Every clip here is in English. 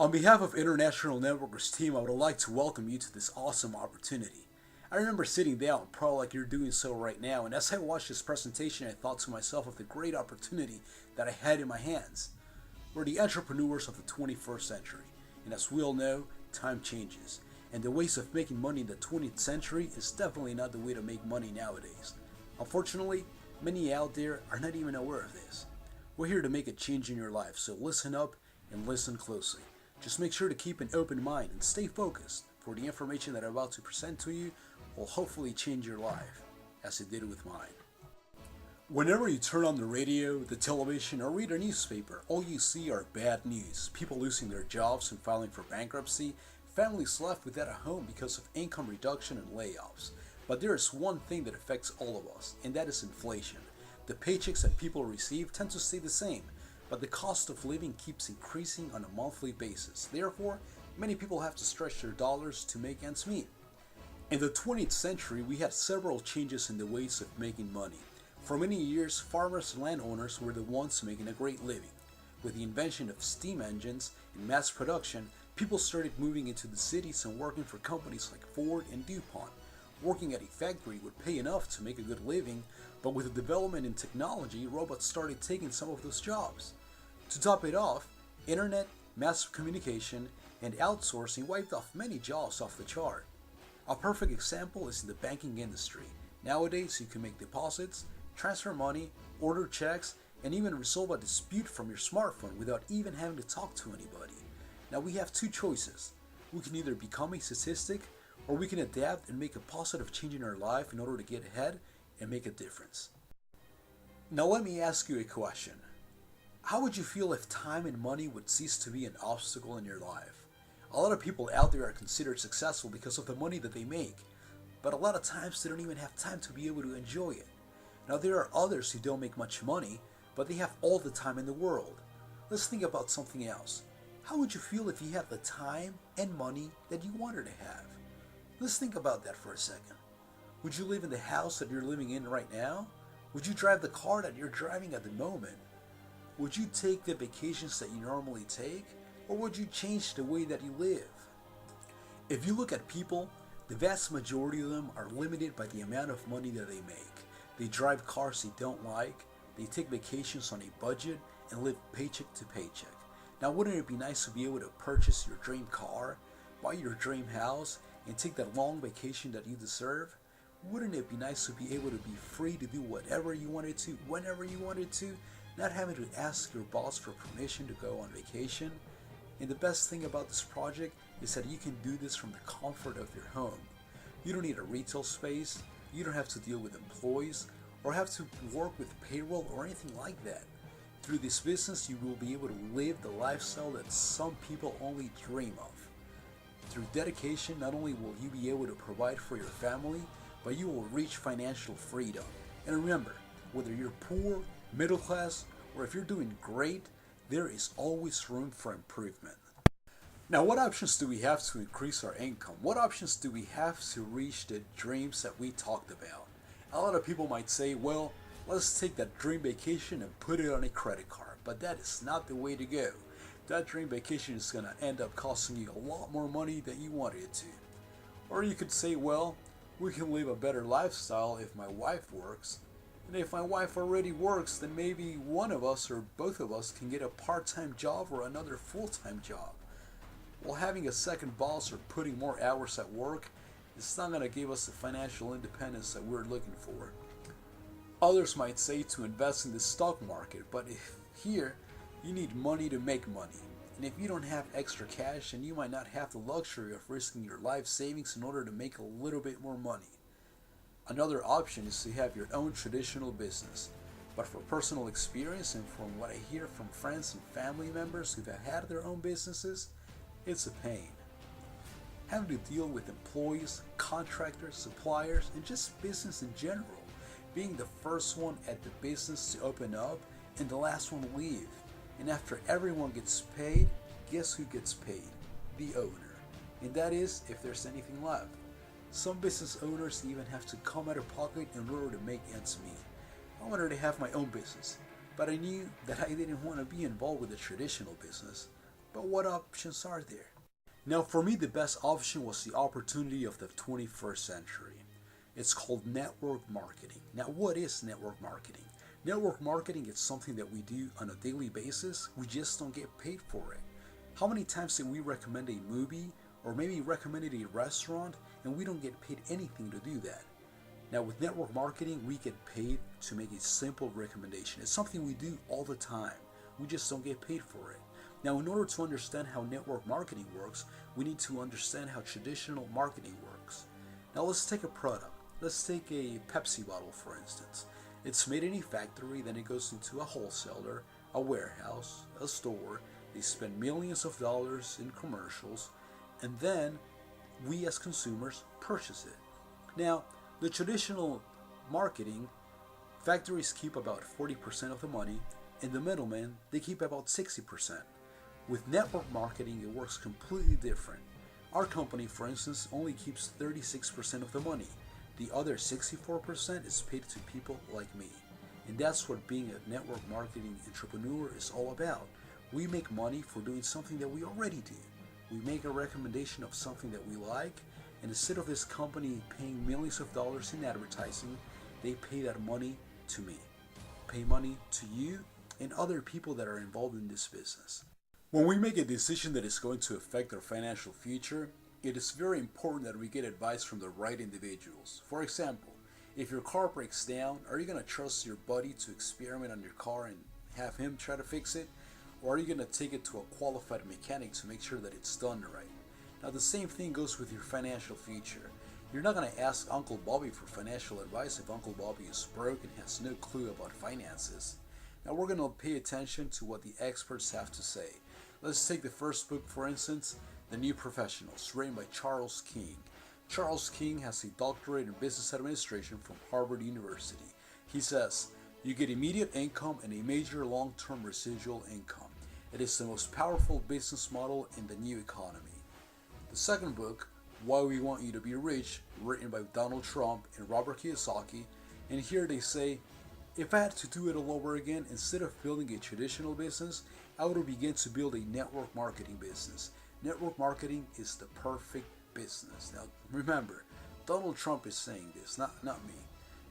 On behalf of International Networkers team, I would like to welcome you to this awesome opportunity. I remember sitting down, probably like you're doing so right now, and as I watched this presentation, I thought to myself of the great opportunity that I had in my hands. We're the entrepreneurs of the 21st century, and as we all know, time changes, and the ways of making money in the 20th century is definitely not the way to make money nowadays. Unfortunately, many out there are not even aware of this. We're here to make a change in your life, so listen up and listen closely. Just make sure to keep an open mind and stay focused, for the information that I'm about to present to you will hopefully change your life, as it did with mine. Whenever you turn on the radio, the television, or read a newspaper, all you see are bad news. People losing their jobs and filing for bankruptcy, families left without a home because of income reduction and layoffs. But there is one thing that affects all of us, and that is inflation. The paychecks that people receive tend to stay the same, but the cost of living keeps increasing on a monthly basis. Therefore, many people have to stretch their dollars to make ends meet. In the 20th century, we had several changes in the ways of making money. For many years, farmers and landowners were the ones making a great living. With the invention of steam engines and mass production, people started moving into the cities and working for companies like Ford and DuPont. Working at a factory would pay enough to make a good living, but with the development in technology, robots started taking some of those jobs. To top it off, internet, mass communication, and outsourcing wiped off many jobs off the chart. A perfect example is in the banking industry. Nowadays, you can make deposits, transfer money, order checks, and even resolve a dispute from your smartphone without even having to talk to anybody. Now we have two choices. We can either become a statistic, or we can adapt and make a positive change in our life in order to get ahead and make a difference. Now let me ask you a question. How would you feel if time and money would cease to be an obstacle in your life? A lot of people out there are considered successful because of the money that they make, but a lot of times they don't even have time to be able to enjoy it. Now there are others who don't make much money, but they have all the time in the world. Let's think about something else. How would you feel if you had the time and money that you wanted to have? Let's think about that for a second. Would you live in the house that you're living in right now? Would you drive the car that you're driving at the moment? Would you take the vacations that you normally take? Or would you change the way that you live? If you look at people, the vast majority of them are limited by the amount of money that they make. They drive cars they don't like, they take vacations on a budget, and live paycheck to paycheck. Now wouldn't it be nice to be able to purchase your dream car, buy your dream house, and take that long vacation that you deserve? Wouldn't it be nice to be able to be free to do whatever you wanted to, whenever you wanted to, not having to ask your boss for permission to go on vacation? And the best thing about this project is that you can do this from the comfort of your home. You don't need a retail space, you don't have to deal with employees, or have to work with payroll or anything like that. Through this business, you will be able to live the lifestyle that some people only dream of. Through dedication, not only will you be able to provide for your family, but you will reach financial freedom. And remember, whether you're poor, middle class, or if you're doing great, there is always room for improvement. Now, what options do we have to increase our income? What options do we have to reach the dreams that we talked about? A lot of people might say, well, let's take that dream vacation and put it on a credit card. But that is not the way to go. That dream vacation is going to end up costing you a lot more money than you wanted it to. Or you could say, well, we can live a better lifestyle if my wife works. And if my wife already works, then maybe one of us or both of us can get a part-time job or another full-time job. Well, having a second boss or putting more hours at work is not going to give us the financial independence that we're looking for. Others might say to invest in the stock market, but here you need money to make money. And if you don't have extra cash, then you might not have the luxury of risking your life savings in order to make a little bit more money. Another option is to have your own traditional business. But for personal experience and from what I hear from friends and family members who have had their own businesses, it's a pain. Having to deal with employees, contractors, suppliers, and just business in general. Being the first one at the business to open up and the last one to leave. And after everyone gets paid, guess who gets paid? The owner. And that is if there's anything left. Some business owners even have to come out of pocket in order to make ends meet. I wanted to have my own business, but I knew that I didn't want to be involved with a traditional business. But what options are there? Now, for me, the best option was the opportunity of the 21st century. It's called network marketing. Now, what is network marketing? Network marketing is something that we do on a daily basis. We just don't get paid for it. How many times did we recommend a movie or maybe recommended a restaurant and we don't get paid anything to do that? Now, with network marketing, we get paid to make a simple recommendation. It's something we do all the time. We just don't get paid for it. Now, in order to understand how network marketing works, we need to understand how traditional marketing works. Now, let's take a product. Let's take a Pepsi bottle, for instance. It's made in a factory, then it goes into a wholesaler, a warehouse, a store. They spend millions of dollars in commercials, and then we as consumers purchase it. Now, the traditional marketing, factories keep about 40% of the money, and the middlemen, they keep about 60%. With network marketing, it works completely different. Our company, for instance, only keeps 36% of the money. The other 64% is paid to people like me. And that's what being a network marketing entrepreneur is all about. We make money for doing something that we already do. We make a recommendation of something that we like, and instead of this company paying millions of dollars in advertising, they pay that money to me. Pay money to you and other people that are involved in this business. When we make a decision that is going to affect our financial future, it is very important that we get advice from the right individuals. For example, if your car breaks down, are you going to trust your buddy to experiment on your car and have him try to fix it? Or are you going to take it to a qualified mechanic to make sure that it's done right? Now, the same thing goes with your financial future. You're not going to ask Uncle Bobby for financial advice if Uncle Bobby is broke and has no clue about finances. Now, we're going to pay attention to what the experts have to say. Let's take the first book, for instance, The New Professionals, written by Charles King. Charles King has a doctorate in business administration from Harvard University. He says, you get immediate income and a major long-term residual income. It is the most powerful business model in the new economy. The second book, Why We Want You to Be Rich, written by Donald Trump and Robert Kiyosaki, and here they say, if I had to do it all over again, instead of building a traditional business, I would begin to build a network marketing business. Network marketing is the perfect business. Now, remember, Donald Trump is saying this, not me.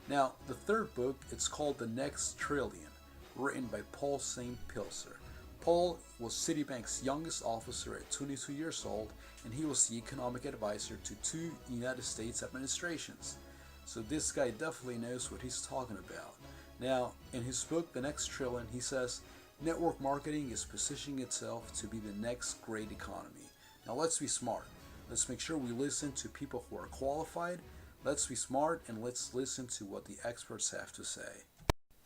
Now, the third book, it's called The Next Trillion, written by Paul St. Pilser. Paul was Citibank's youngest officer at 22 years old, and he was the economic advisor to 2 United States administrations. So this guy definitely knows what he's talking about. Now, in his book, The Next Trillion, he says, network marketing is positioning itself to be the next great economy. Now, let's be smart. Let's make sure we listen to people who are qualified. Let's be smart and let's listen to what the experts have to say.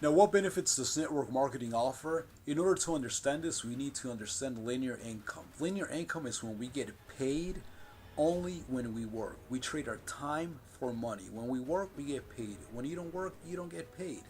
Now, what benefits does network marketing offer? In order to understand this, we need to understand linear income. Linear income is when we get paid only when we work. We trade our time for money. When we work, we get paid. When you don't work, you don't get paid.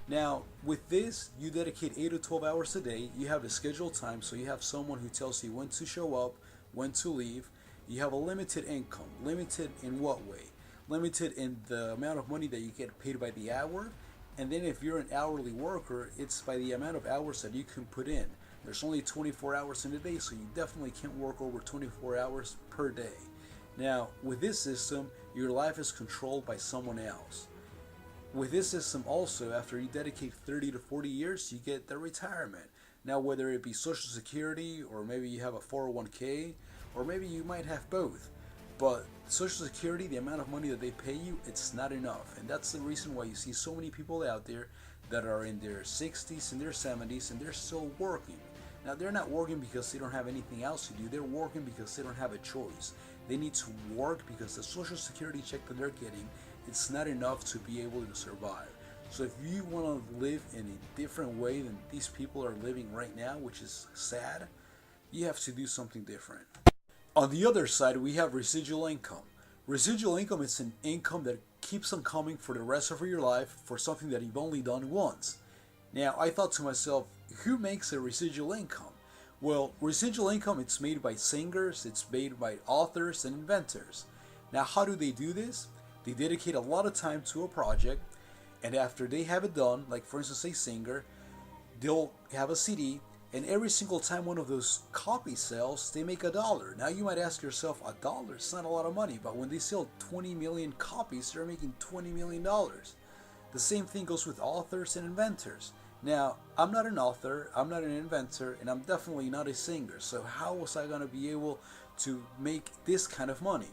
Now, with this, you dedicate 8 to 12 hours a day. You have a scheduled time, so you have someone who tells you when to show up, when to leave. You have a limited income. Limited in what way? Limited in the amount of money that you get paid by the hour. And then if you're an hourly worker, it's by the amount of hours that you can put in. There's only 24 hours in a day, so you definitely can't work over 24 hours per day. Now, with this system, your life is controlled by someone else. With this system also, after you dedicate 30 to 40 years, you get the retirement. Now, whether it be Social Security, or maybe you have a 401k, or maybe you might have both. But Social Security, the amount of money that they pay you, it's not enough. And that's the reason why you see so many people out there that are in their 60s and their 70s and they're still working. Now, they're not working because they don't have anything else to do. They're working because they don't have a choice. They need to work because the Social Security check that they're getting, it's not enough to be able to survive. So if you want to live in a different way than these people are living right now, which is sad, you have to do something different. On the other side, we have residual income. Residual income is an income that keeps on coming for the rest of your life for something that you've only done once. Now, I thought to myself, who makes a residual income? Well, residual income, it's made by singers, it's made by authors and inventors. Now, how do they do this? They dedicate a lot of time to a project, and after they have it done, like for instance a singer, they'll have a CD, And every single time one of those copies sells, they make $1. Now you might ask yourself, $1? It's not a lot of money, but when they sell 20 million copies, they're making $20 million. The same thing goes with authors and inventors. Now, I'm not an author, I'm not an inventor, and I'm definitely not a singer, so how was I going to be able to make this kind of money?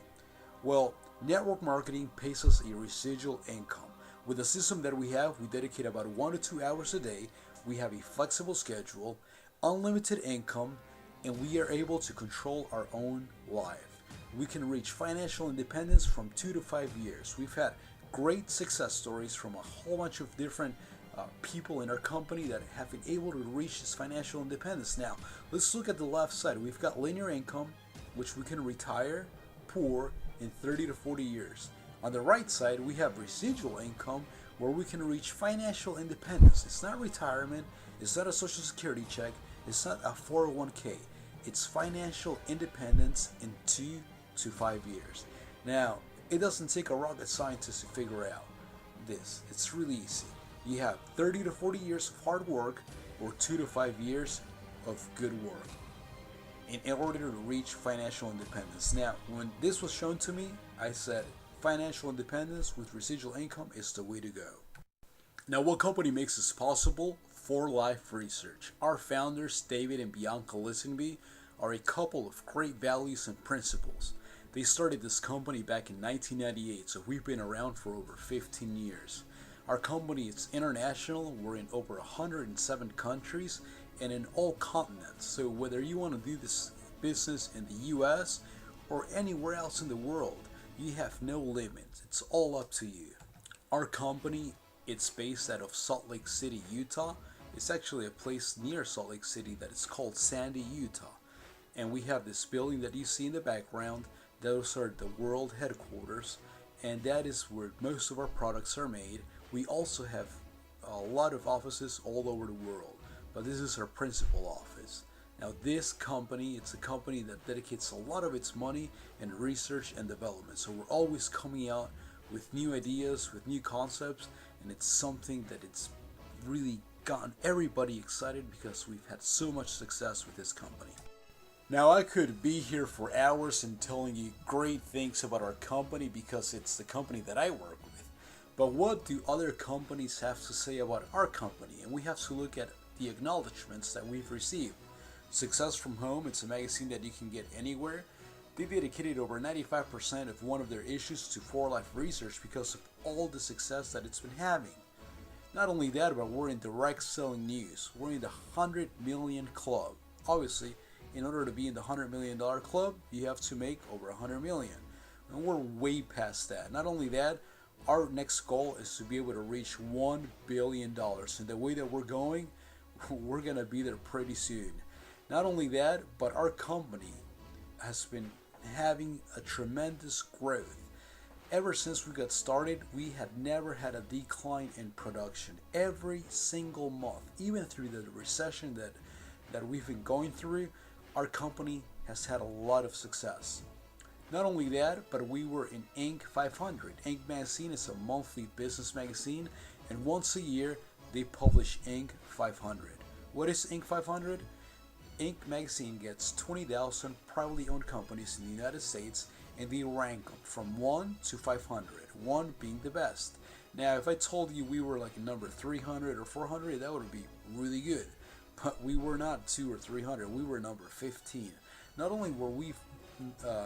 Well, network marketing pays us a residual income. With the system that we have, we dedicate about 1 to 2 hours a day, we have a flexible schedule, unlimited income, and we are able to control our own life. We can reach financial independence from 2 to 5 years. We've had great success stories from a whole bunch of different people in our company that have been able to reach this financial independence. Now, let's look at the left side. We've got linear income, which we can retire poor in 30 to 40 years. On the right side, we have residual income, where we can reach financial independence. It's not retirement, it's not a social security check, it's not a 401k. It's financial independence in 2 to 5 years. Now, it doesn't take a rocket scientist to figure out this. It's really easy. You have 30 to 40 years of hard work or 2 to 5 years of good work in order to reach financial independence. Now, when this was shown to me, I said financial independence with residual income is the way to go. Now, what company makes this possible? For Life Research. Our founders, David and Bianca Lisenby, are a couple of great values and principles. They started this company back in 1998, so we've been around for over 15 years. Our company is international. We're in over 107 countries and in all continents. So whether you want to do this business in the US or anywhere else in the world, you have no limits. It's all up to you. Our company, it's based out of Salt Lake City, Utah. It's actually a place near Salt Lake City that is called Sandy, Utah. And we have this building that you see in the background. Those are the world headquarters, and that is where most of our products are made. We also have a lot of offices all over the world, but this is our principal office. Now, this company, it's a company that dedicates a lot of its money in research and development. So we're always coming out with new ideas, with new concepts, and it's something that it's really gotten everybody excited because we've had so much success with this company. Now, I could be here for hours and telling you great things about our company because it's the company that I work with. But what do other companies have to say about our company? And we have to look at the acknowledgments that we've received. Success from Home, it's a magazine that you can get anywhere. They dedicated over 95% of one of their issues to For Life Research because of all the success that it's been having. Not only that, but we're in direct selling news. We're in the 100 million club. Obviously, in order to be in the $100 million club, you have to make over 100 million. And we're way past that. Not only that, our next goal is to be able to reach $1 billion. And the way that we're going, we're going to be there pretty soon. Not only that, but our company has been having a tremendous growth. Ever since we got started, we had never had a decline in production. Every single month, even through the recession that we've been going through, our company has had a lot of success. Not only that, but we were in INT 500. INT magazine is a monthly business magazine, and once a year they publish INT 500. What is INT 500? INT magazine gets 20,000 privately owned companies in the United States, and they rank them from 1 to 500, 1 being the best. Now, if I told you we were like number 300 or 400, that would be really good. But we were not 2 or 300, we were number 15. Not only were we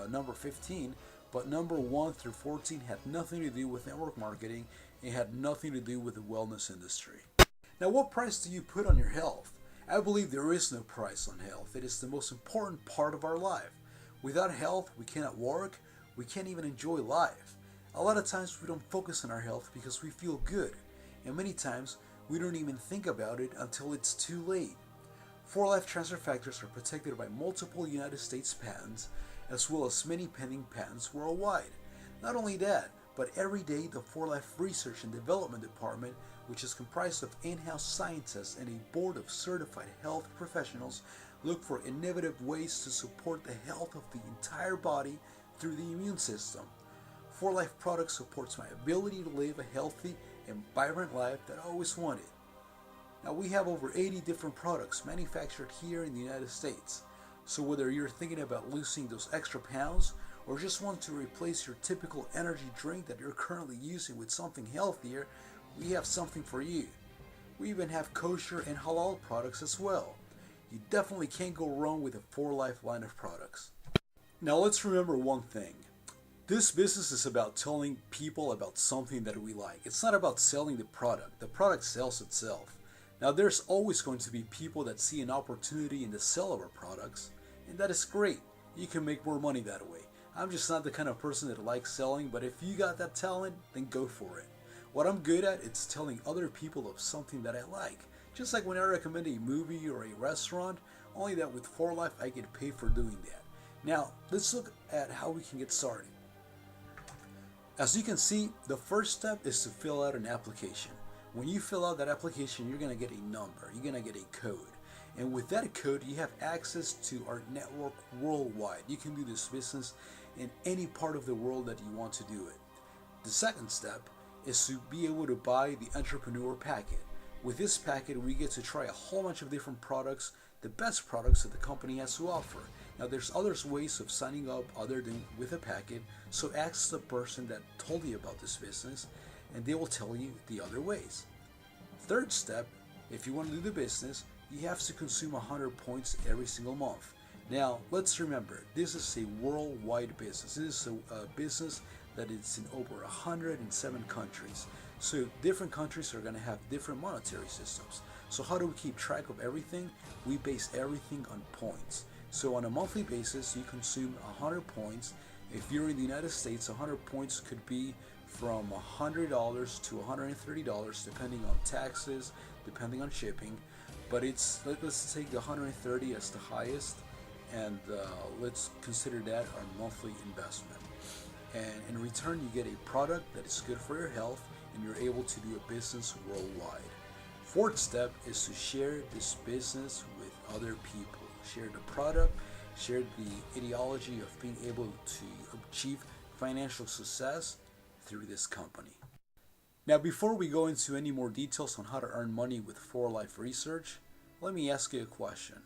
number 15, but number 1 through 14 had nothing to do with network marketing. It had nothing to do with the wellness industry. Now, what price do you put on your health? I believe there is no price on health. It is the most important part of our life. Without health, we cannot work, we can't even enjoy life. A lot of times we don't focus on our health because we feel good, and many times we don't even think about it until it's too late. 4Life transfer factors are protected by multiple United States patents, as well as many pending patents worldwide. Not only that, but every day the 4Life Research and Development Department, which is comprised of in-house scientists and a board of certified health professionals, look for innovative ways to support the health of the entire body through the immune system. 4Life products supports my ability to live a healthy and vibrant life that I always wanted. Now we have over 80 different products manufactured here in the United States. So whether you're thinking about losing those extra pounds or just want to replace your typical energy drink that you're currently using with something healthier, we have something for you. We even have kosher and halal products as well. You definitely can't go wrong with a 4Life line of products. Now let's remember one thing. This business is about telling people about something that we like. It's not about selling the product. The product sells itself. Now there's always going to be people that see an opportunity in the sale of our products, and that is great. You can make more money that way. I'm just not the kind of person that likes selling, but if you got that talent, then go for it. What I'm good at is telling other people of something that I like. Just like when I recommend a movie or a restaurant, only that with 4Life I get paid for doing that. Now, let's look at how we can get started. As you can see, the first step is to fill out an application. When you fill out that application, you're going to get a number, you're going to get a code. And with that code, you have access to our network worldwide. You can do this business in any part of the world that you want to do it. The second step is to be able to buy the entrepreneur packet. With this packet, we get to try a whole bunch of different products, the best products that the company has to offer. Now there's other ways of signing up other than with a packet, so ask the person that told you about this business and they will tell you the other ways. Third step, if you want to do the business, you have to consume 100 points every single month. Now let's remember, this is a worldwide business. This is a business that is in over 107 countries. So different countries are going to have different monetary systems. So how do we keep track of everything? We base everything on points. So on a monthly basis, you consume 100 points. If you're in the United States, 100 points could be from $100 to $130, depending on taxes, depending on shipping. But let's take the 130 as the highest, and let's consider that our monthly investment. And in return, you get a product that is good for your health, and you're able to do a business worldwide. Fourth step is to share this business with other people. Share the product, share the ideology of being able to achieve financial success through this company. Now, before we go into any more details on how to earn money with 4Life Research, let me ask you a question.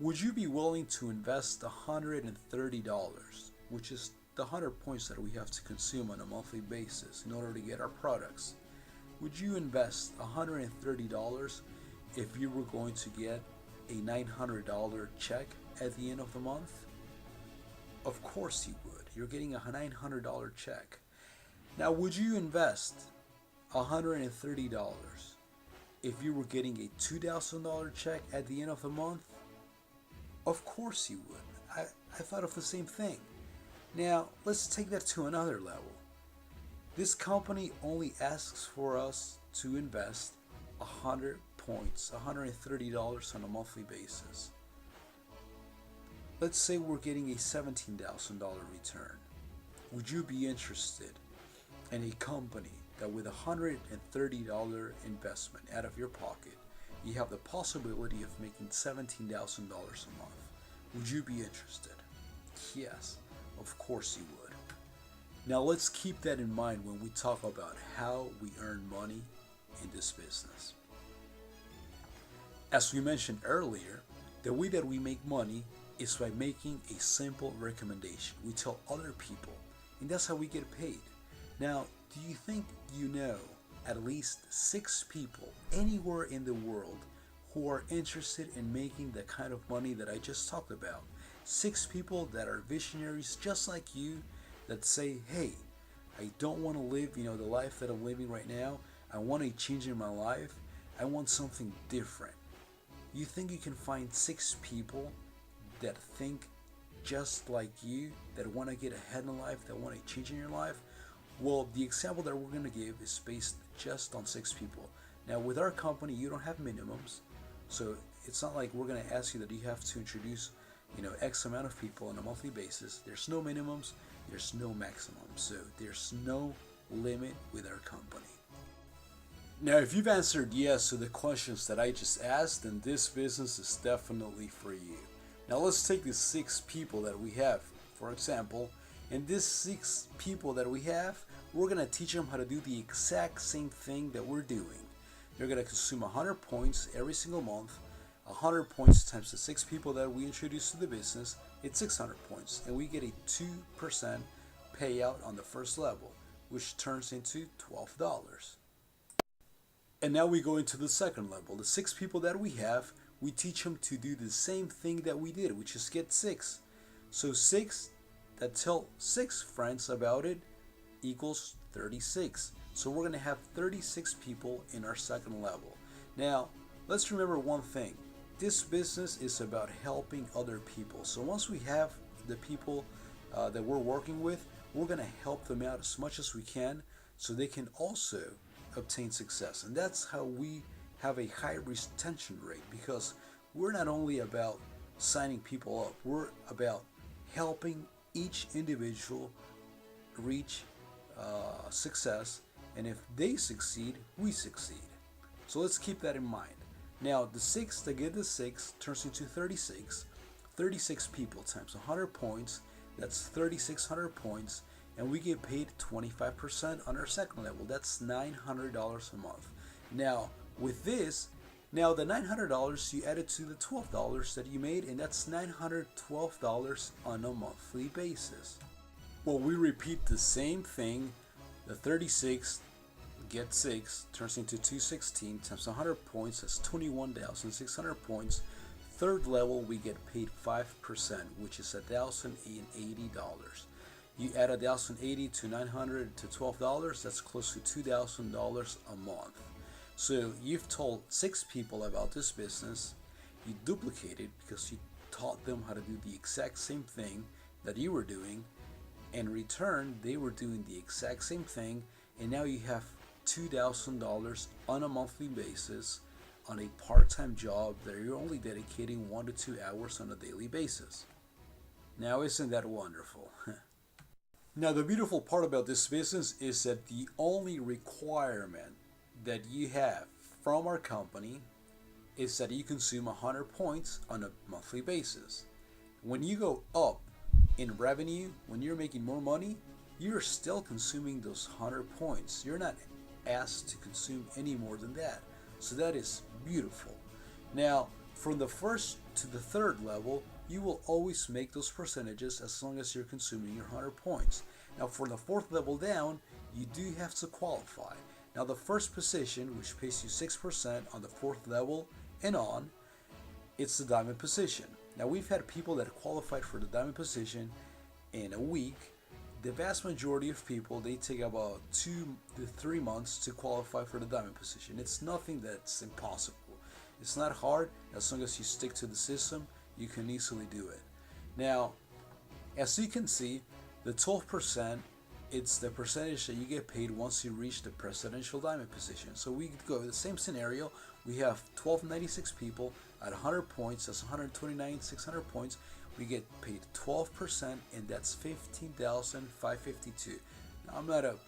Would you be willing to invest $130, which is the 100 points that we have to consume on a monthly basis in order to get our products? Would you invest $130 if you were going to get a $900 check at the end of the month? Of course you would. You're getting a $900 check. Now, would you invest $130 if you were getting a $2,000 check at the end of the month? Of course you would. I thought of the same thing. Now, let's take that to another level. This company only asks for us to invest 100 points, $130 on a monthly basis. Let's say we're getting a $17,000 return. Would you be interested in a company that with a $130 investment out of your pocket, you have the possibility of making $17,000 a month? Would you be interested? Yes, of course you would. Now let's keep that in mind when we talk about how we earn money in this business. As we mentioned earlier, the way that we make money is by making a simple recommendation. We tell other people, and that's how we get paid. Now, do you think you know at least 6 people anywhere in the world who are interested in making the kind of money that I just talked about? 6 people that are visionaries just like you, that say, hey, I don't want to live, the life that I'm living right now. I want a change in my life. I want something different. You think you can find 6 people that think just like you, that want to get ahead in life, that want a change in your life? Well, the example that we're going to give is based just on 6 people. Now, with our company, you don't have minimums. So it's not like we're going to ask you that you have to introduce, X amount of people on a monthly basis. There's no minimums. There's no maximum. So there's no limit with our company. Now, if you've answered yes to the questions that I just asked, then this business is definitely for you. Now, let's take the 6 people that we have, for example. And these 6 people that we have, we're going to teach them how to do the exact same thing that we're doing. You're going to consume 100 points every single month. 100 points times the 6 people that we introduce to the business, it's 600 points. And we get a 2% payout on the first level, which turns into $12. And now we go into the second level. The 6 people that we have, we teach them to do the same thing that we did, which is get 6. So 6 that tell 6 friends about it equals 36. So we're going to have 36 people in our second level. Now, let's remember one thing. This business is about helping other people. So once we have the people that we're working with, we're going to help them out as much as we can so they can also obtain success. And that's how we have a high retention rate, because we're not only about signing people up, we're about helping each individual reach success. And if they succeed, we succeed. So let's keep that in mind. Now, the 6 that get the 6 turns into 36. 36 people times 100 points, that's 3,600 points, and we get paid 25% on our second level. That's $900 a month. Now, with this, now the $900 you add it to the $12 that you made, and that's $912 on a monthly basis. Well, we repeat the same thing. The 36 get 6 turns into 216 times 100 points, that's 21,600 points. Third level, we get paid 5%, which is $1,080. You add $1,080 to $900 to $12, that's close to $2,000 a month. So you've told 6 people about this business, you duplicated because you taught them how to do the exact same thing that you were doing. In return, they were doing the exact same thing, and now you have $2,000 on a monthly basis on a part-time job that you're only dedicating 1 to 2 hours on a daily basis. Now, isn't that wonderful? Now, the beautiful part about this business is that the only requirement that you have from our company is that you consume 100 points on a monthly basis. When you go up in revenue, when you're making more money, you're still consuming those 100 points. You're not asked to consume any more than that. So that is beautiful. Now, from the first to the third level, you will always make those percentages as long as you're consuming your 100 points. Now, for the fourth level down, you do have to qualify. Now, the first position, which pays you 6% on the fourth level and on, it's the diamond position. Now, we've had people that qualified for the diamond position in a week. The vast majority of people, they take about 2 to 3 months to qualify for the diamond position. It's nothing that's impossible. It's not hard. As long as you stick to the system, you can easily do it. Now, as you can see, the 12%, it's the percentage that you get paid once you reach the presidential diamond position. So we go the same scenario. We have 1,296 people at 100 points. That's 129,600 points. We get paid 12%, and that's $15,552. Now, I'm not a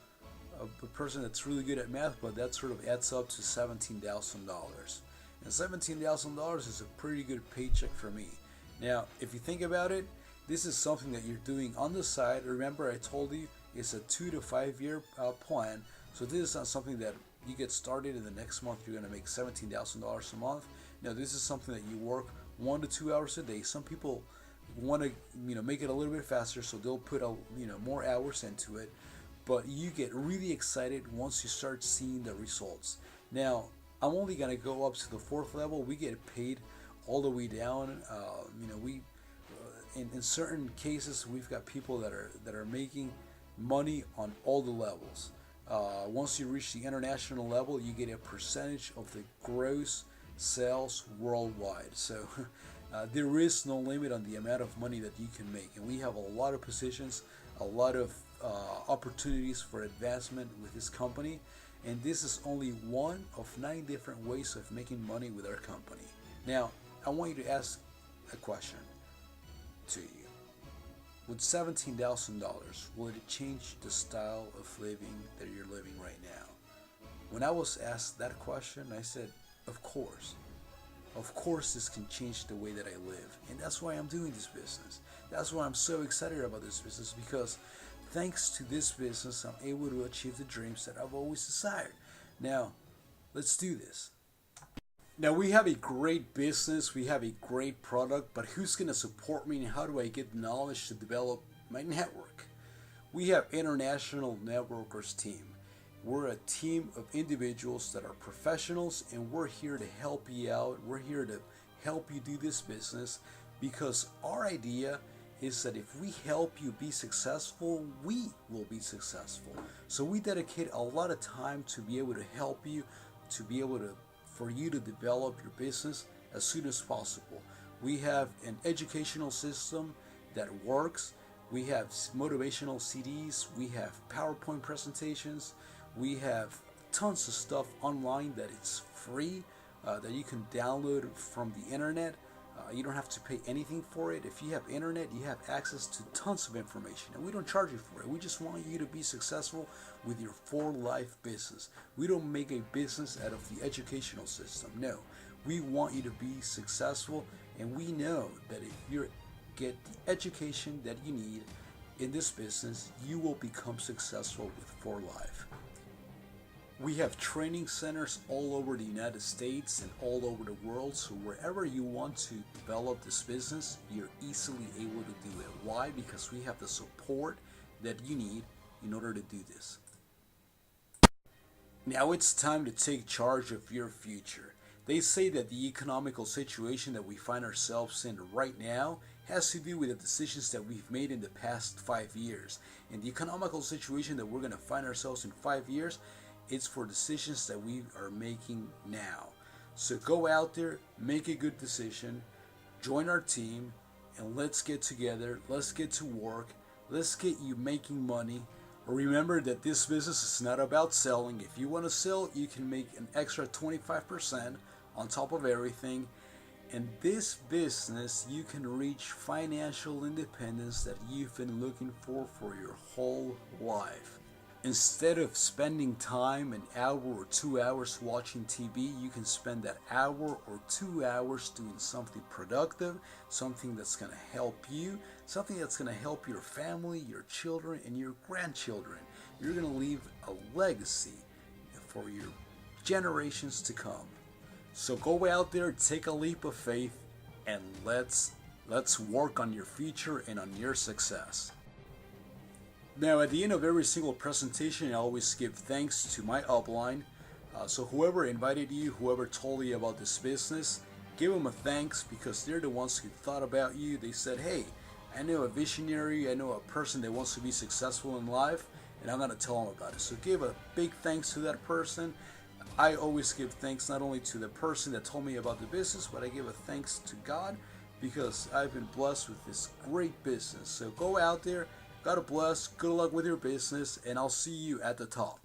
person that's really good at math, but that sort of adds up to $17,000. And $17,000 is a pretty good paycheck for me. Now, if you think about it, this is something that you're doing on the side. Remember, I told you it's a 2 to 5 year plan. So this is not something that you get started and the next month you're going to make $17,000 a month. Now, this is something that you work 1 to 2 hours a day. Some people want to make it a little bit faster, so they'll put more hours into it. But you get really excited once you start seeing the results. Now, I'm only going to go up to the fourth level. We get paid all the way down. In certain cases, we've got people that are making money on all the levels. Once you reach the international level, you get a percentage of the gross sales worldwide. So there is no limit on the amount of money that you can make, and we have a lot of positions, a lot of opportunities for advancement with this company, and this is only one of 9 different ways of making money with our company. Now, I want you to ask a question to you. With $17,000, will it change the style of living that you're living right now? When I was asked that question, I said, of course. Of course this can change the way that I live. And that's why I'm doing this business. That's why I'm so excited about this business, because thanks to this business, I'm able to achieve the dreams that I've always desired. Now, Let's do this. Now we have a great business, we have a great product, but who's going to support me and how do I get the knowledge to develop my network? We have International Networkers team. We're a team of individuals that are professionals and we're here to help you out. We're here to help you do this business because our idea is that if we help you be successful, we will be successful. So we dedicate a lot of time to be able to help you, to be able to for you to develop your business as soon as possible. We have an educational system that works. We have motivational CDs. We have PowerPoint presentations. We have tons of stuff online that it's free, that you can download from the internet. You don't have to pay anything for it. If you have internet, you have access to tons of information, and we don't charge you for it. We just want you to be successful with your for-life business. We don't make a business out of the educational system. No, we want you to be successful, and we know that if you get the education that you need in this business, you will become successful with for life. We have training centers all over the United States and all over the world, so wherever you want to develop this business, you're easily able to do it. Why? Because we have the support that you need in order to do this. Now it's time to take charge of your future. They say that the economical situation that we find ourselves in right now has to do with the decisions that we've made in the past 5 years. And the economical situation that we're going to find ourselves in 5 years, it's for decisions that we are making now. So go out there, make a good decision, join our team, and let's get together, let's get to work, let's get you making money. Remember that this business is not about selling. If you want to sell, you can make an extra 25% on top of everything. In this business, you can reach financial independence that you've been looking for your whole life. Instead of spending time, an hour or 2 hours watching TV, you can spend that hour or 2 hours doing something productive, something that's going to help you, something that's going to help your family, your children, and your grandchildren. You're going to leave a legacy for your generations to come. So go out there, take a leap of faith, and let's work on your future and on your success. Now, at the end of every single presentation, I always give thanks to my upline. So whoever invited you, whoever told you about this business, give them a thanks because they're the ones who thought about you. They said, hey, I know a visionary, I know a person that wants to be successful in life, and I'm going to tell them about it. So give a big thanks to that person. I always give thanks not only to the person that told me about the business, but I give a thanks to God because I've been blessed with this great business. So go out there. God bless, good luck with your business, and I'll see you at the top.